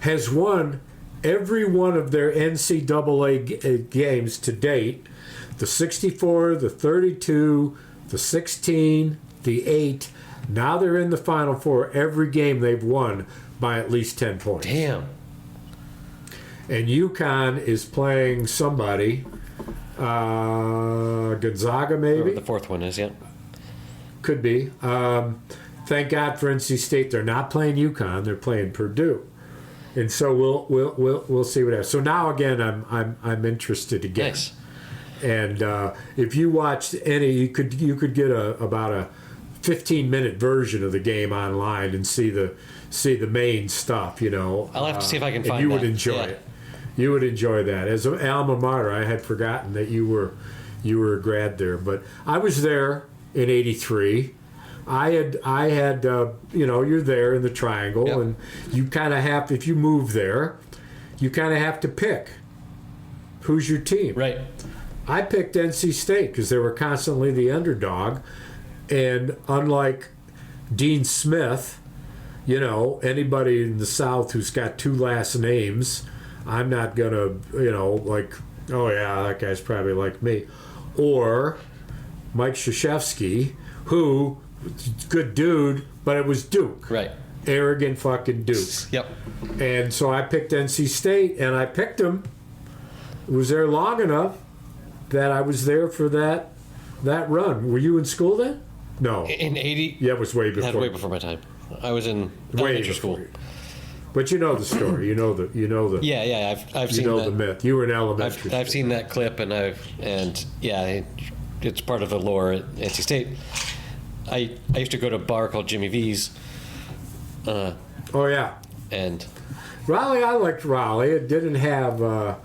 has won every one of their NCAA games to date. The 64, the 32, the 16, the 8. Now they're in the Final Four. Every game they've won by at least 10 points. Damn. And UConn is playing somebody, Gonzaga maybe? The fourth one is, yeah. Could be. Thank God for NC State. They're not playing UConn. They're playing Purdue. And so we'll see what happens. So now again, I'm interested again. Nice. And if you watched any, you could get about a 15-minute version of the game online and see the main stuff. I'll have to see if I can find you that. would enjoy it. You would enjoy that. As an alma mater, I had forgotten that you were a grad there, but I was there in '83. I had you're there in the triangle, Yep. and you kind of have, if you move there, you kind of have to pick who's your team. Right. I picked NC State because they were constantly the underdog, and unlike Dean Smith, anybody in the South who's got two last names, I'm not gonna, like, oh yeah, that guy's probably like me, or Mike Krzyzewski, who, good dude, but it was Duke. Right. Arrogant fucking Duke. Yep. And so I picked NC State, and I picked them. Was there long enough that I was there for that run. Were you in school then? No. In 80? Yeah, it was way before. Way before my time. I was in Way elementary school. before. But you know the story. You know the. Yeah. I've You seen know that. the myth. You were in elementary. I've seen that clip, and it's part of the lore at NC State. I used to go to a bar called Jimmy V's. Oh yeah. And Raleigh, I liked Raleigh. It didn't have.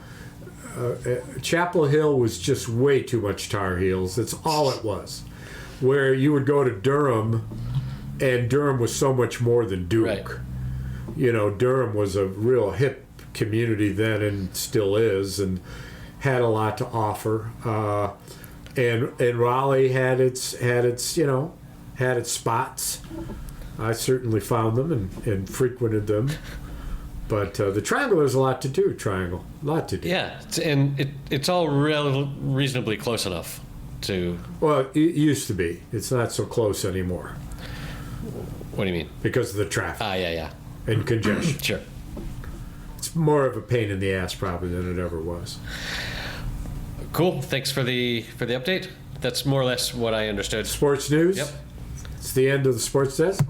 Chapel Hill was just way too much Tar Heels. That's all it was. Where you would go to Durham, and Durham was so much more than Duke. Right. Durham was a real hip community then, and still is, and had a lot to offer. And Raleigh had its spots. I certainly found them and frequented them. But the Triangle, there's a lot to do. A lot to do. yeah, it's all reasonably close enough to. Well, it used to be. It's not so close anymore What do you mean? because of the traffic Yeah. and congestion. Sure. It's more of a pain in the ass probably than it ever was. Cool. Thanks for the update. That's more or less what I understood. Sports news. Yep. It's the end of the sports desk.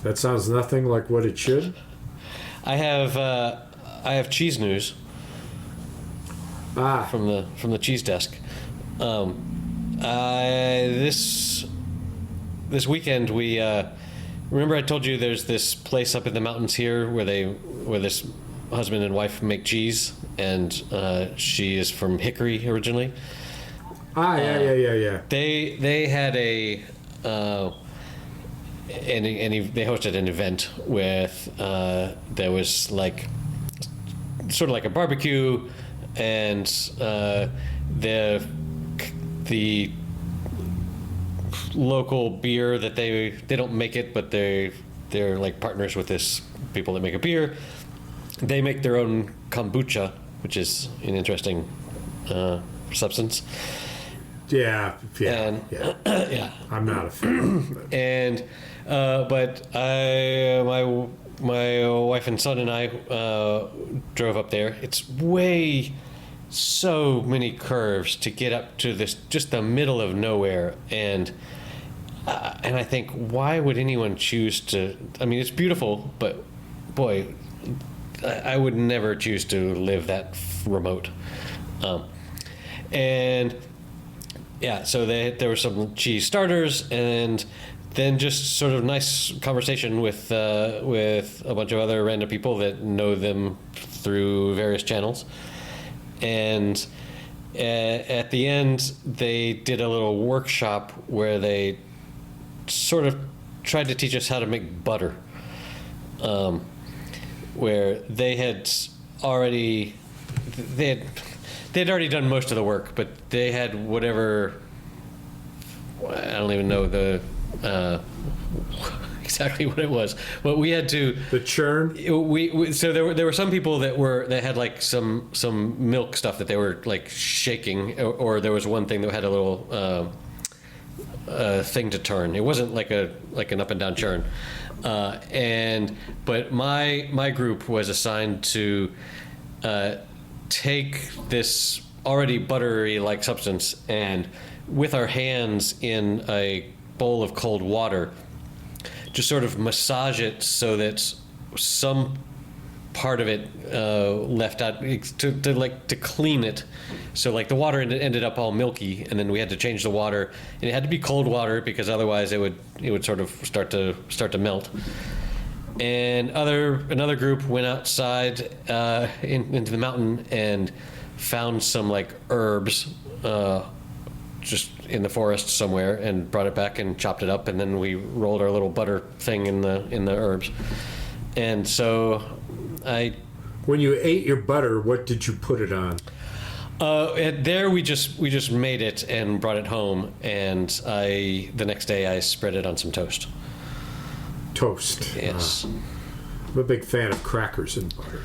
That sounds nothing like what it should. I have cheese news from the cheese desk. This weekend we remember I told you there's this place up in the mountains here where this husband and wife make cheese, and she is from Hickory originally. Yeah. They had they hosted an event with there was like sort of like a barbecue, and the local beer that they don't make it, but they're like partners with this people that make a beer. They make their own kombucha, which is an interesting substance. Yeah. And yeah, I'm not a fan. and but my wife and son and I drove up there. It's so many curves to get up to this, just the middle of nowhere, and I think, why would anyone choose to? I mean, it's beautiful, but boy, I would never choose to live that remote. And yeah, so there were some cheese starters, and then just sort of nice conversation with a bunch of other random people that know them through various channels. And at the end, they did a little workshop where they sort of tried to teach us how to make butter. where already they had already done most of the work, but they had whatever, I don't even know exactly what it was, but we had to The churn. so there were some people that had like some milk stuff that they were like shaking, or there was one thing that had a little thing to turn. It wasn't like an up and down churn, but my group was assigned to take this already buttery like substance and with our hands in a bowl of cold water, just sort of massage it so that some part of it left out to clean it. So like the water ended up all milky, and then we had to change the water, and it had to be cold water because otherwise it would sort of start to melt. And another group went outside into the mountain and found some like herbs just in the forest somewhere, and brought it back and chopped it up, and then we rolled our little butter thing in the herbs. And so When you ate your butter, what did you put it on? There we just made it and brought it home, and the next day I spread it on some toast. Toast. Yes. I'm a big fan of crackers and butter.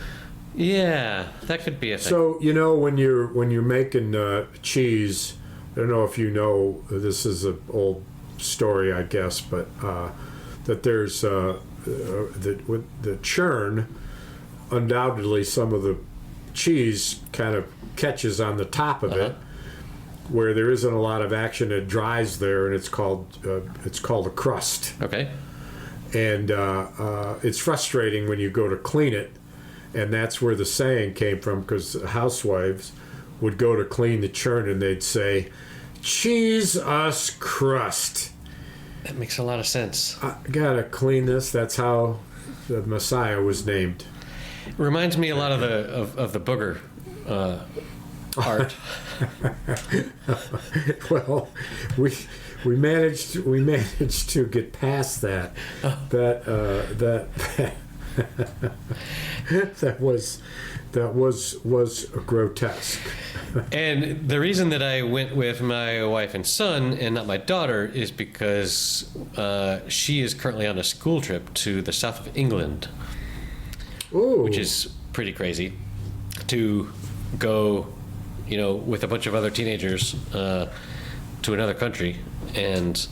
Yeah, that could be a thing. So when you're making cheese, I don't know if you know, this is an old story, I guess, but that there's with the churn, undoubtedly some of the cheese kind of catches on the top of it, where there isn't a lot of action. It dries there, and it's called a crust. Okay. And it's frustrating when you go to clean it, and that's where the saying came from, because housewives would go to clean the churn and they'd say, "Cheese us crust." That makes a lot of sense. I gotta clean this. That's how the Messiah was named. It reminds me a lot of the booger art. Well, we managed to get past that. That was grotesque. And the reason that I went with my wife and son and not my daughter is because she is currently on a school trip to the south of England. Ooh. Which is pretty crazy, to go, with a bunch of other teenagers to another country, and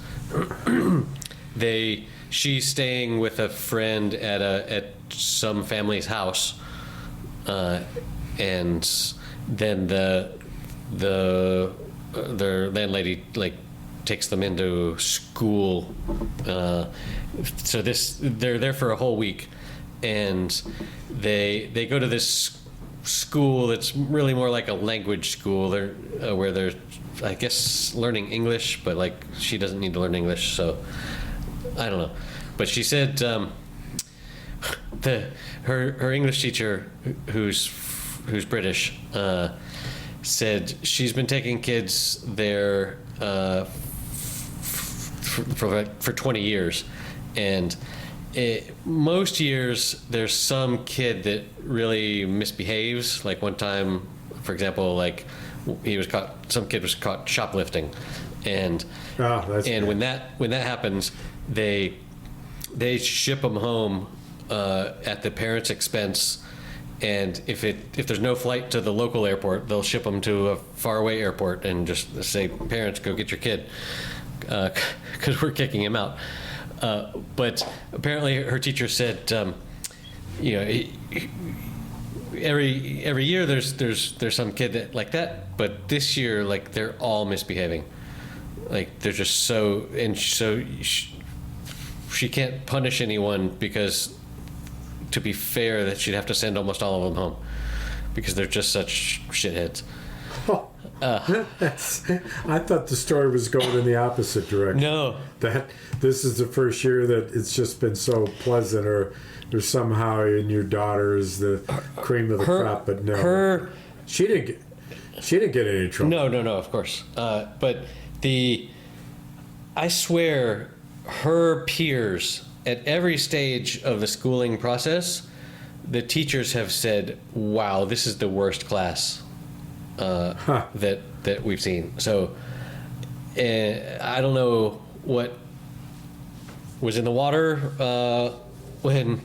she's staying with a friend at some family's house, and then their landlady takes them into school. So they're there for a whole week, and they go to this school that's really more like a language school. Where they're, I guess, learning English, but she doesn't need to learn English, so I don't know. But she said her English teacher, who's British, said she's been taking kids there for 20 years, and most years there's some kid that really misbehaves. Like one time, for example, some kid was caught shoplifting, and when that happens, they ship them home at the parents' expense. And if there's no flight to the local airport, they'll ship them to a faraway airport and just say, "Parents, go get your kid," because we're kicking him out. But apparently, her teacher said, every year there's some kid like that, but this year they're all misbehaving. They're just so she can't punish anyone, because, to be fair, that she'd have to send almost all of them home because they're just such shitheads. I thought the story was going in the opposite direction. No. That this is the first year that it's just been so pleasant, or somehow in your daughter is the cream of the crop, but no. She didn't get any trouble. No, of course. But I swear, her peers at every stage of the schooling process the teachers have said, "Wow, this is the worst class that we've seen." So I don't know what was in the water when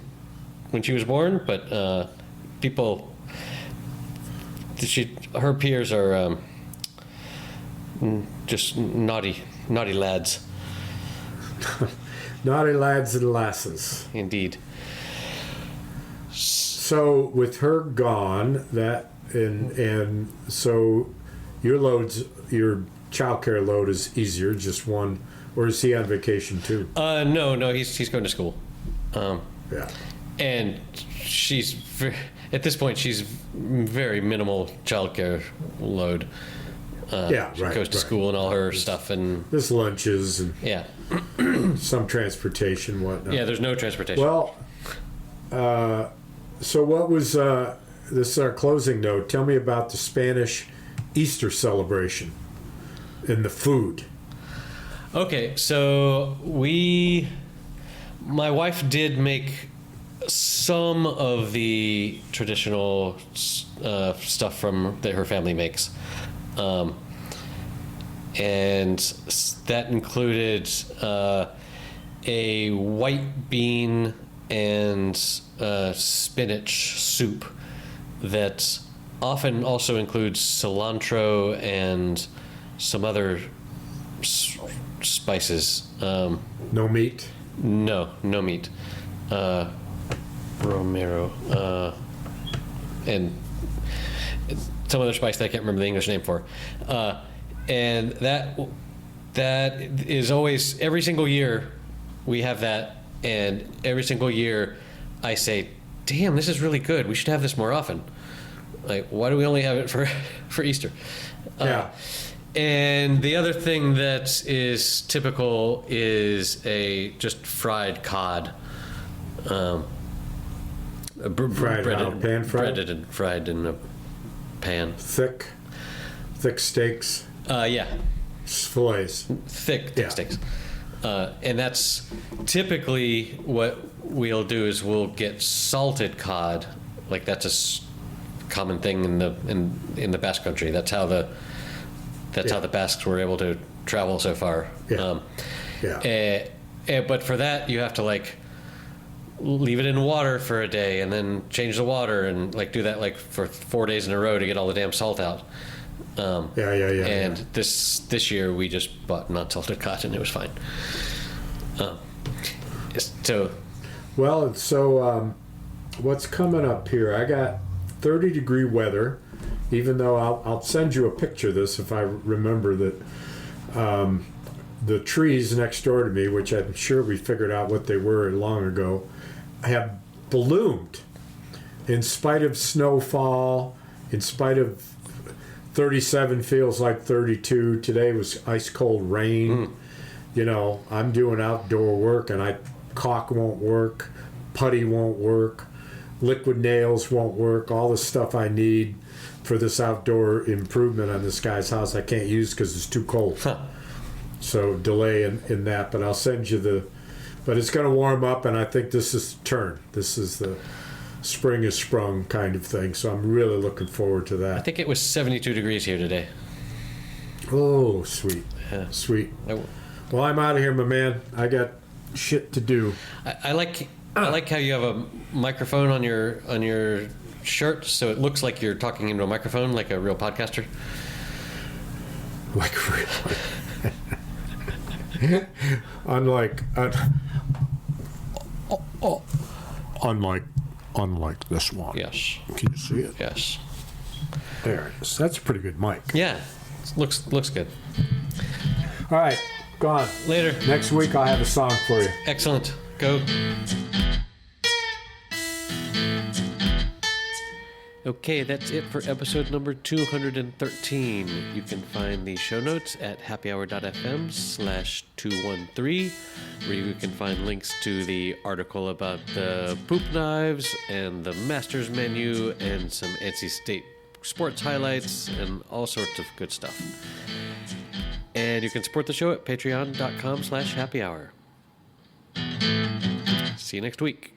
she was born, but people, her peers are just naughty lads. Naughty lads and lasses. Indeed. So with her gone, that and so your childcare load is easier, just one, or is he on vacation too? No, he's going to school. Yeah. And at this point she's very minimal childcare load. She goes to school and all her stuff, and there's lunches and some transportation, whatnot. Yeah, there's no transportation. Well, so what was this is our closing note? Tell me about the Spanish Easter celebration and the food. Okay, so my wife did make some of the traditional stuff that her family makes. And that included a white bean and spinach soup that often also includes cilantro and some other spices. No meat? No meat. Romero. And some other spice that I can't remember the English name for. And that is always, every single year we have that, and every single year I say, damn, this is really good. We should have this more often. Like, why do we only have it for Easter? Yeah. And the other thing that is typical is a just fried cod. Breaded and fried in a pan. Thick steaks. Yeah. Fillets. Thick steaks. And that's typically what we'll do is we'll get salted cod. Like, that's a common thing in the Basque country. That's how the Basques were able to travel so far. But for that you have to like leave it in water for a day and then change the water and like do that like for 4 days in a row to get all the damn salt out. And this year we just bought non-salted cod and it was fine. What's coming up here? I got 30-degree weather, even though I'll send you a picture of this if I remember that. The trees next door to me, which I'm sure we figured out what they were long ago, have bloomed in spite of snowfall, in spite of 37 feels like 32. Today was ice cold rain. You know, I'm doing outdoor work and caulk won't work, putty won't work, liquid nails won't work, all the stuff I need for this outdoor improvement on this guy's house I can't use because it's too cold. So delay in that, but I'll send you but it's going to warm up, and I think this is the turn. This is the spring is sprung kind of thing, so I'm really looking forward to that. I think it was 72 degrees here today. Oh, sweet. Yeah. Sweet. Well, I'm out of here, my man. I got shit to do. I like how you have a microphone on your shirt, so it looks like you're talking into a microphone, like a real podcaster. Like real. Unlike this one. Yes. Can you see it? Yes. There it is. That's a pretty good mic. Yeah. Looks good. All right. Gone. Later. Next week I'll have a song for you. Excellent. Go. Okay, that's it for episode number 213. You can find the show notes at happyhour.fm/213, where you can find links to the article about the poop knives and the master's menu and some NC State sports highlights and all sorts of good stuff. And you can support the show at patreon.com/happyhour. See you next week.